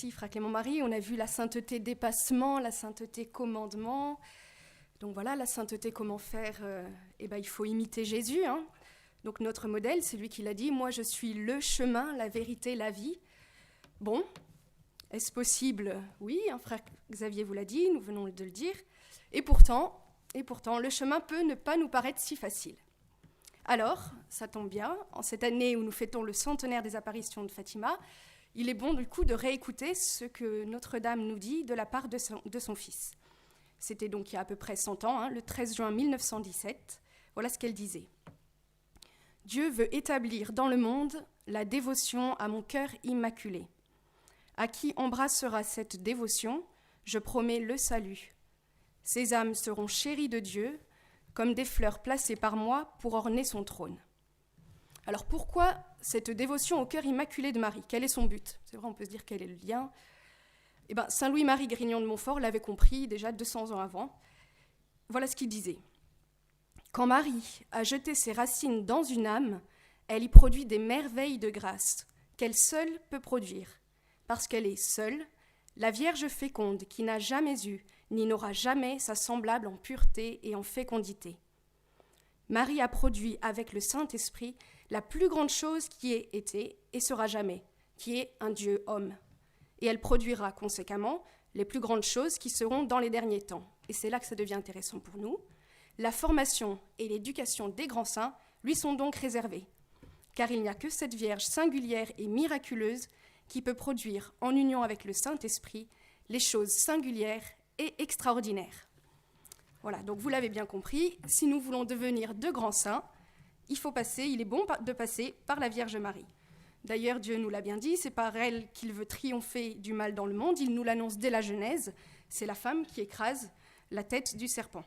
Merci, Frère Clément-Marie. On a vu la sainteté dépassement, la sainteté commandement. Donc voilà, la sainteté, comment faire il faut imiter Jésus. Hein. Donc notre modèle, c'est lui qui l'a dit. Moi, je suis le chemin, la vérité, la vie. Bon, est-ce possible? Oui, Frère Xavier vous l'a dit, nous venons de le dire. Et pourtant, le chemin peut ne pas nous paraître si facile. Alors, ça tombe bien, en cette année où nous fêtons le centenaire des apparitions de Fatima, il est bon du coup de réécouter ce que Notre-Dame nous dit de la part de son fils. C'était donc il y a à peu près 100 ans, le 13 juin 1917. Voilà ce qu'elle disait. « Dieu veut établir dans le monde la dévotion à mon cœur immaculé. À qui embrassera cette dévotion, je promets le salut. Ces âmes seront chéries de Dieu, comme des fleurs placées par moi pour orner son trône. » Alors pourquoi cette dévotion au cœur immaculé de Marie? Quel est son but? C'est vrai, on peut se dire quel est le lien. Saint Louis-Marie Grignon de Montfort l'avait compris déjà 200 ans avant. Voilà ce qu'il disait. « Quand Marie a jeté ses racines dans une âme, elle y produit des merveilles de grâce qu'elle seule peut produire, parce qu'elle est seule, la Vierge féconde qui n'a jamais eu ni n'aura jamais sa semblable en pureté et en fécondité. Marie a produit avec le Saint-Esprit la plus grande chose qui ait été et sera jamais, qui est un Dieu homme. Et elle produira conséquemment les plus grandes choses qui seront dans les derniers temps. Et c'est là que ça devient intéressant pour nous. La formation et l'éducation des grands saints lui sont donc réservées, car il n'y a que cette Vierge singulière et miraculeuse qui peut produire, en union avec le Saint-Esprit, les choses singulières et extraordinaire. Voilà, donc vous l'avez bien compris, si nous voulons devenir de grands saints, il est bon de passer par la Vierge Marie. D'ailleurs, Dieu nous l'a bien dit, c'est par elle qu'il veut triompher du mal dans le monde, il nous l'annonce dès la Genèse, c'est la femme qui écrase la tête du serpent.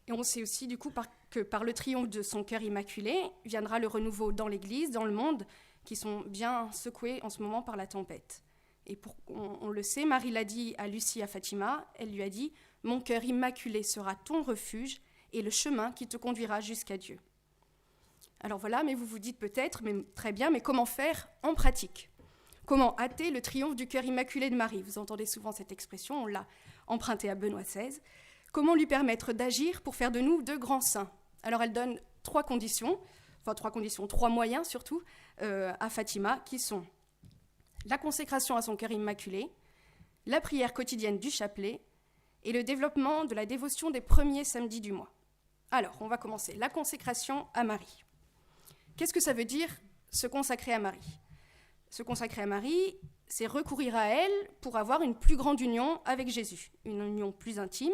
Et on sait aussi du coup que par le triomphe de son cœur immaculé, viendra le renouveau dans l'Église, dans le monde, qui sont bien secoués en ce moment par la tempête. Et on le sait, Marie l'a dit à Lucie, à Fatima, elle lui a dit « Mon cœur immaculé sera ton refuge et le chemin qui te conduira jusqu'à Dieu. » Alors voilà, mais vous vous dites peut-être, mais très bien, mais comment faire en pratique? Comment hâter le triomphe du cœur immaculé de Marie? Vous entendez souvent cette expression, on l'a empruntée à Benoît XVI. Comment lui permettre d'agir pour faire de nous de grands saints? Alors elle donne trois moyens surtout, à Fatima, qui sont la consécration à son cœur immaculé, la prière quotidienne du chapelet et le développement de la dévotion des premiers samedis du mois. Alors, on va commencer. La consécration à Marie. Qu'est-ce que ça veut dire, se consacrer à Marie? Se consacrer à Marie, c'est recourir à elle pour avoir une plus grande union avec Jésus, une union plus intime.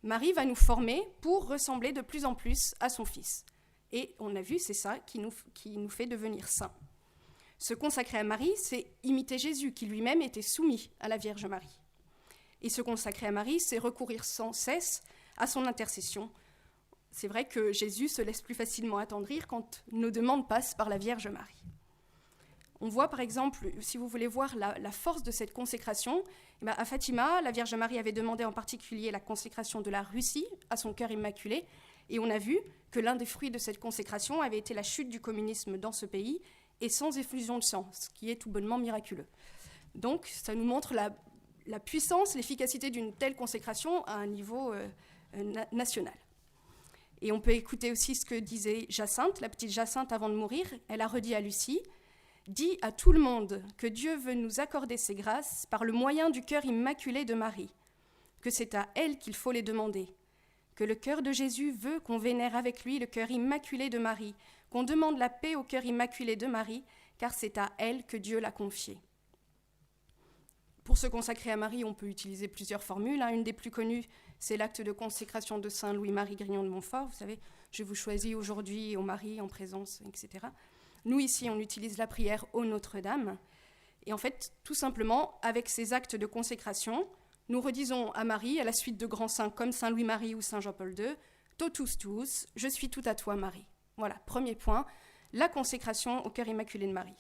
Marie va nous former pour ressembler de plus en plus à son Fils. Et on a vu, c'est ça qui nous fait devenir saints. Se consacrer à Marie, c'est imiter Jésus, qui lui-même était soumis à la Vierge Marie. Et se consacrer à Marie, c'est recourir sans cesse à son intercession. C'est vrai que Jésus se laisse plus facilement attendrir quand nos demandes passent par la Vierge Marie. On voit par exemple, si vous voulez voir la force de cette consécration, à Fatima, la Vierge Marie avait demandé en particulier la consécration de la Russie à son cœur immaculé, et on a vu que l'un des fruits de cette consécration avait été la chute du communisme dans ce pays, et sans effusion de sang, ce qui est tout bonnement miraculeux. Donc ça nous montre la puissance, l'efficacité d'une telle consécration à un niveau national. Et on peut écouter aussi ce que disait Jacinthe, la petite Jacinthe avant de mourir. Elle a redit à Lucie « Dis à tout le monde que Dieu veut nous accorder ses grâces par le moyen du cœur immaculé de Marie, que c'est à elle qu'il faut les demander, que le cœur de Jésus veut qu'on vénère avec lui le cœur immaculé de Marie, qu'on demande la paix au cœur immaculé de Marie, car c'est à elle que Dieu l'a confié. » Pour se consacrer à Marie, on peut utiliser plusieurs formules. Une des plus connues, c'est l'acte de consécration de Saint Louis-Marie Grignon de Montfort. Vous savez, je vous choisis aujourd'hui au Marie, en présence, etc. Nous, ici, on utilise la prière au Notre-Dame. Et en fait, tout simplement, avec ces actes de consécration, nous redisons à Marie, à la suite de grands saints comme Saint Louis-Marie ou Saint Jean-Paul II, « Totus tuus, je suis tout à toi, Marie ». Voilà, premier point, la consécration au cœur immaculé de Marie.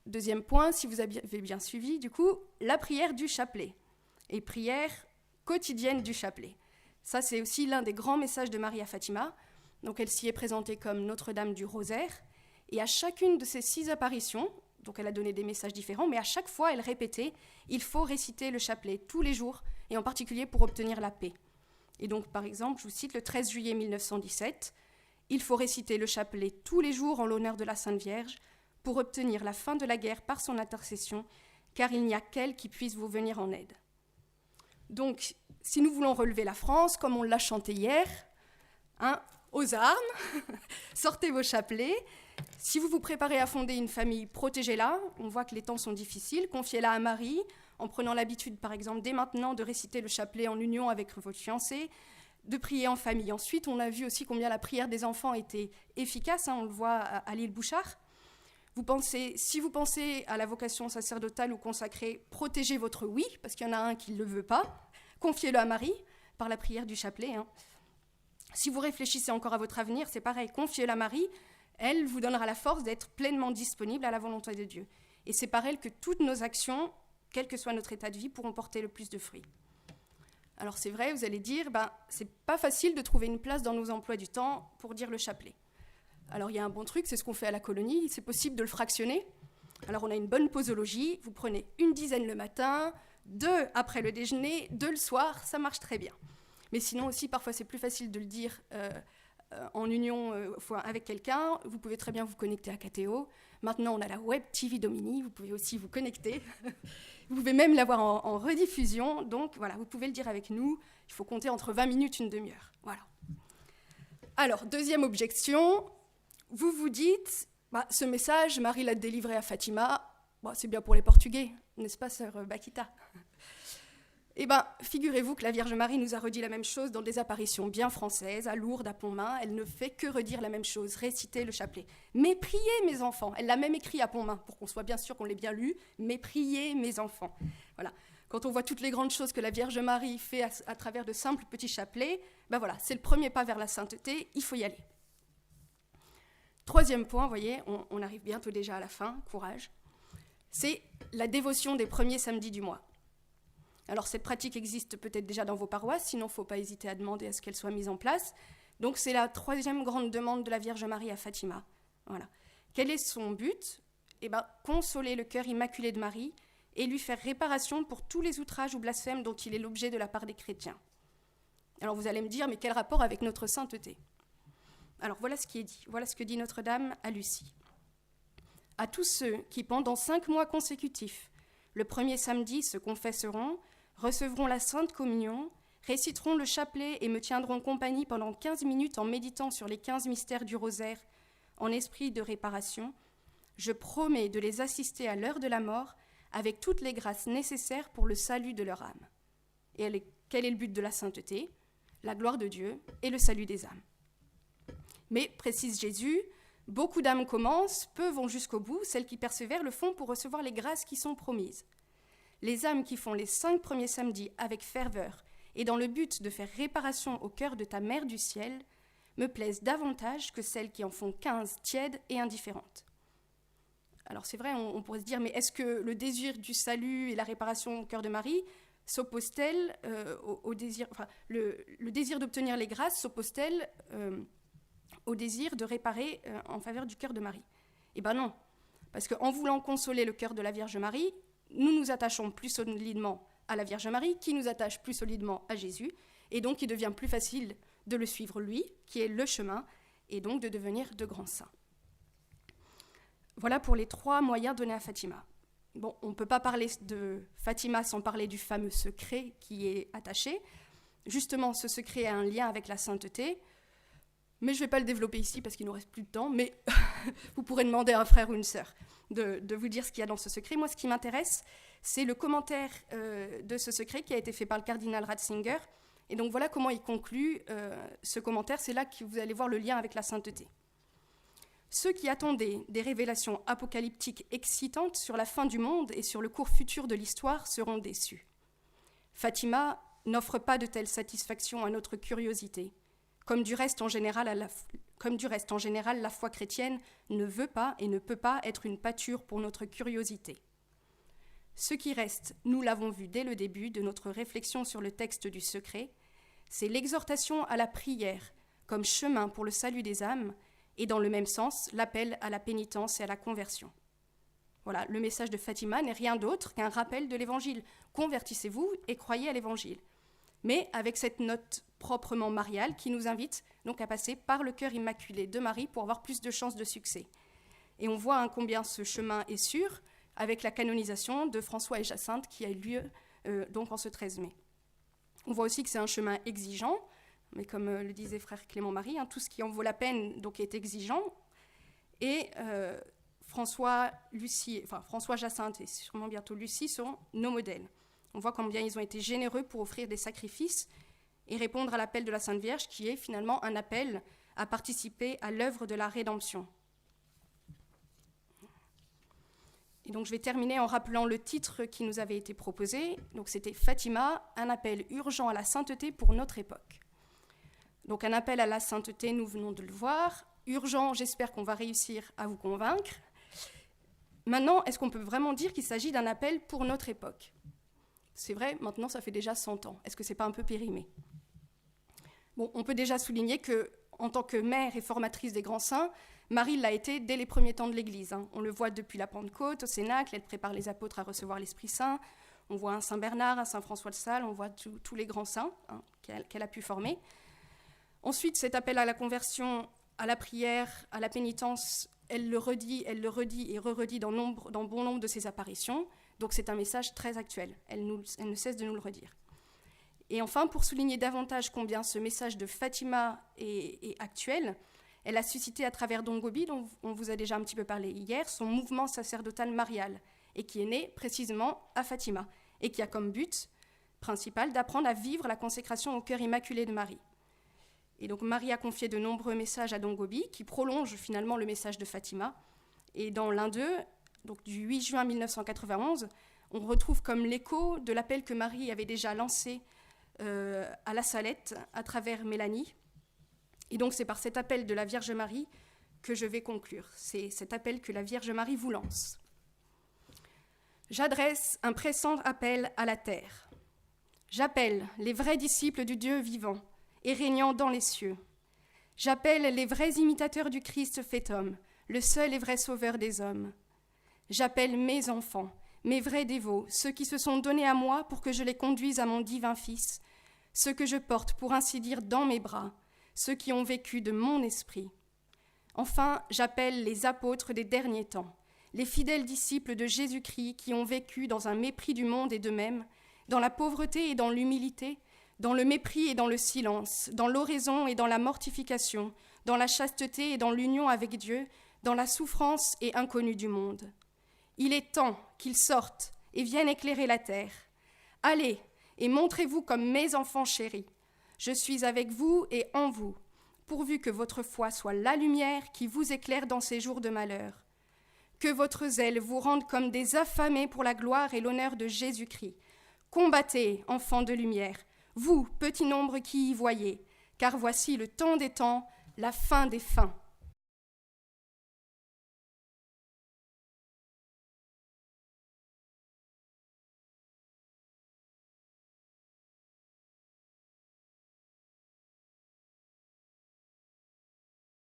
Deuxième point, si vous avez bien suivi, du coup, la prière du chapelet et prière quotidienne du chapelet. Ça, c'est aussi l'un des grands messages de Marie à Fatima. Donc, elle s'y est présentée comme Notre-Dame du Rosaire. Et à chacune de ces 6 apparitions, Donc elle a donné des messages différents, mais à chaque fois, elle répétait « Il faut réciter le chapelet tous les jours, et en particulier pour obtenir la paix ». Et donc, par exemple, je vous cite le 13 juillet 1917, « Il faut réciter le chapelet tous les jours en l'honneur de la Sainte Vierge pour obtenir la fin de la guerre par son intercession, car il n'y a qu'elle qui puisse vous venir en aide. » Donc, si nous voulons relever la France, comme on l'a chanté hier, aux armes, sortez vos chapelets. Si vous vous préparez à fonder une famille, protégez-la. On voit que les temps sont difficiles. Confiez-la à Marie, en prenant l'habitude, par exemple, dès maintenant, de réciter le chapelet en union avec votre fiancé, de prier en famille. Ensuite, on a vu aussi combien la prière des enfants était efficace. On le voit à l'île Bouchard. Si vous pensez à la vocation sacerdotale ou consacrée, protégez votre oui, parce qu'il y en a un qui ne le veut pas. Confiez-le à Marie, par la prière du chapelet. Si vous réfléchissez encore à votre avenir, c'est pareil, confiez-le à Marie. Elle vous donnera la force d'être pleinement disponible à la volonté de Dieu. Et c'est par elle que toutes nos actions, quel que soit notre état de vie, pourront porter le plus de fruits. Alors c'est vrai, vous allez dire, c'est pas facile de trouver une place dans nos emplois du temps pour dire le chapelet. Alors il y a un bon truc, c'est ce qu'on fait à la colonie, c'est possible de le fractionner. Alors on a une bonne posologie, vous prenez une dizaine le matin, 2 après le déjeuner, 2 le soir, ça marche très bien. Mais sinon aussi, parfois c'est plus facile de le dire en union avec quelqu'un. Vous pouvez très bien vous connecter à KTO. Maintenant on a la Web TV Domini, vous pouvez aussi vous connecter. Vous pouvez même l'avoir en rediffusion, donc voilà, vous pouvez le dire avec nous. Il faut compter entre 20 minutes et une demi-heure. Voilà. Alors, deuxième objection, vous vous dites, ce message, Marie l'a délivré à Fatima, c'est bien pour les Portugais, n'est-ce pas, sœur Bakita? Eh bien, figurez-vous que la Vierge Marie nous a redit la même chose dans des apparitions bien françaises, à Lourdes, à Pontmain. Elle ne fait que redire la même chose, réciter le chapelet. Mais priez, mes enfants. Elle l'a même écrit à Pontmain, pour qu'on soit bien sûr qu'on l'ait bien lu. Mais priez, mes enfants. Voilà. Quand on voit toutes les grandes choses que la Vierge Marie fait à travers de simples petits chapelets, voilà, c'est le premier pas vers la sainteté, il faut y aller. Troisième point, vous voyez, on arrive bientôt déjà à la fin, courage, c'est la dévotion des premiers samedis du mois. Alors cette pratique existe peut-être déjà dans vos paroisses, sinon il ne faut pas hésiter à demander à ce qu'elle soit mise en place. Donc c'est la troisième grande demande de la Vierge Marie à Fatima. Voilà. Quel est son but? Consoler le cœur immaculé de Marie et lui faire réparation pour tous les outrages ou blasphèmes dont il est l'objet de la part des chrétiens. Alors vous allez me dire, mais quel rapport avec notre sainteté? Alors voilà ce qui est dit, voilà ce que dit Notre-Dame à Lucie. À tous ceux qui, pendant 5 mois consécutifs, le premier samedi se confesseront, recevront la Sainte Communion, réciteront le chapelet et me tiendront compagnie pendant 15 minutes en méditant sur les 15 mystères du rosaire en esprit de réparation, je promets de les assister à l'heure de la mort avec toutes les grâces nécessaires pour le salut de leur âme. Et quel est le but de la sainteté? La gloire de Dieu et le salut des âmes. Mais, précise Jésus, beaucoup d'âmes commencent, peu vont jusqu'au bout, celles qui persévèrent le font pour recevoir les grâces qui sont promises. Les âmes qui font les 5 premiers samedis avec ferveur et dans le but de faire réparation au cœur de ta Mère du ciel me plaisent davantage que celles qui en font 15 tièdes et indifférentes. Alors c'est vrai, on pourrait se dire, mais est-ce que le désir du salut et la réparation au cœur de Marie s'oppose-t-elle au désir, le désir d'obtenir les grâces s'oppose-t-elle au désir de réparer en faveur du cœur de Marie? Eh bien non, parce qu'en voulant consoler le cœur de la Vierge Marie, nous nous attachons plus solidement à la Vierge Marie, qui nous attache plus solidement à Jésus, et donc il devient plus facile de le suivre lui, qui est le chemin, et donc de devenir de grands saints. Voilà pour les 3 moyens donnés à Fatima. Bon, on ne peut pas parler de Fatima sans parler du fameux secret qui est attaché. Justement, ce secret a un lien avec la sainteté, mais je ne vais pas le développer ici parce qu'il ne nous reste plus de temps, mais vous pourrez demander à un frère ou une sœur de vous dire ce qu'il y a dans ce secret. Moi, ce qui m'intéresse, c'est le commentaire de ce secret qui a été fait par le cardinal Ratzinger. Et donc voilà comment il conclut ce commentaire. C'est là que vous allez voir le lien avec la sainteté. Ceux qui attendaient des révélations apocalyptiques excitantes sur la fin du monde et sur le cours futur de l'histoire seront déçus. Fatima n'offre pas de telles satisfactions à notre curiosité. Comme du reste, en général, la foi chrétienne ne veut pas et ne peut pas être une pâture pour notre curiosité. Ce qui reste, nous l'avons vu dès le début de notre réflexion sur le texte du secret, c'est l'exhortation à la prière comme chemin pour le salut des âmes et dans le même sens, l'appel à la pénitence et à la conversion. Voilà, le message de Fatima n'est rien d'autre qu'un rappel de l'Évangile. Convertissez-vous et croyez à l'Évangile. Mais avec cette note proprement mariale qui nous invite donc à passer par le cœur immaculé de Marie pour avoir plus de chances de succès. Et on voit combien ce chemin est sûr avec la canonisation de François et Jacinthe qui a eu lieu donc en ce 13 mai. On voit aussi que c'est un chemin exigeant, mais comme le disait frère Clément-Marie, tout ce qui en vaut la peine donc, est exigeant. Et François Jacinthe et sûrement bientôt Lucie sont nos modèles. On voit combien ils ont été généreux pour offrir des sacrifices et répondre à l'appel de la Sainte Vierge, qui est finalement un appel à participer à l'œuvre de la rédemption. Et donc je vais terminer en rappelant le titre qui nous avait été proposé. Donc c'était Fatima, un appel urgent à la sainteté pour notre époque. Donc un appel à la sainteté, nous venons de le voir. Urgent, j'espère qu'on va réussir à vous convaincre. Maintenant, est-ce qu'on peut vraiment dire qu'il s'agit d'un appel pour notre époque ? C'est vrai, maintenant ça fait déjà 100 ans. Est-ce que c'est pas un peu périmé ? Bon, on peut déjà souligner que, en tant que mère et formatrice des grands saints, Marie l'a été dès les premiers temps de l'Église. On le voit depuis la Pentecôte, au Cénacle, elle prépare les apôtres à recevoir l'Esprit Saint. On voit un Saint Bernard, un Saint François de Sales, on voit tous les grands saints qu'elle a pu former. Ensuite, cet appel à la conversion, à la prière, à la pénitence, elle le redit et re-redit dans bon nombre de ses apparitions. Donc c'est un message très actuel, elle ne cesse de nous le redire. Et enfin, pour souligner davantage combien ce message de Fatima est actuel, elle a suscité à travers Don Gobi, dont on vous a déjà un petit peu parlé hier, son mouvement sacerdotal marial, et qui est né précisément à Fatima, et qui a comme but principal d'apprendre à vivre la consécration au cœur immaculé de Marie. Et donc Marie a confié de nombreux messages à Don Gobi, qui prolongent finalement le message de Fatima. Et dans l'un d'eux, donc du 8 juin 1991, on retrouve comme l'écho de l'appel que Marie avait déjà lancé à la Salette à travers Mélanie. Et donc c'est par cet appel de la Vierge Marie que je vais conclure. C'est cet appel que la Vierge Marie vous lance. J'adresse un pressant appel à la terre. J'appelle les vrais disciples du Dieu vivant et régnant dans les cieux. J'appelle les vrais imitateurs du Christ fait homme, le seul et vrai sauveur des hommes. J'appelle mes enfants, mes vrais dévots, ceux qui se sont donnés à moi pour que je les conduise à mon divin Fils, ceux que je porte pour ainsi dire dans mes bras, ceux qui ont vécu de mon esprit. Enfin, j'appelle les apôtres des derniers temps, les fidèles disciples de Jésus-Christ qui ont vécu dans un mépris du monde et d'eux-mêmes, dans la pauvreté et dans l'humilité, dans le mépris et dans le silence, dans l'oraison et dans la mortification, dans la chasteté et dans l'union avec Dieu, dans la souffrance et inconnue du monde. Il est temps qu'ils sortent et viennent éclairer la terre. Allez et montrez-vous comme mes enfants chéris. Je suis avec vous et en vous, pourvu que votre foi soit la lumière qui vous éclaire dans ces jours de malheur. Que votre zèle vous rende comme des affamés pour la gloire et l'honneur de Jésus-Christ. Combattez, enfants de lumière, vous, petit nombre qui y voyez, car voici le temps des temps, la fin des fins.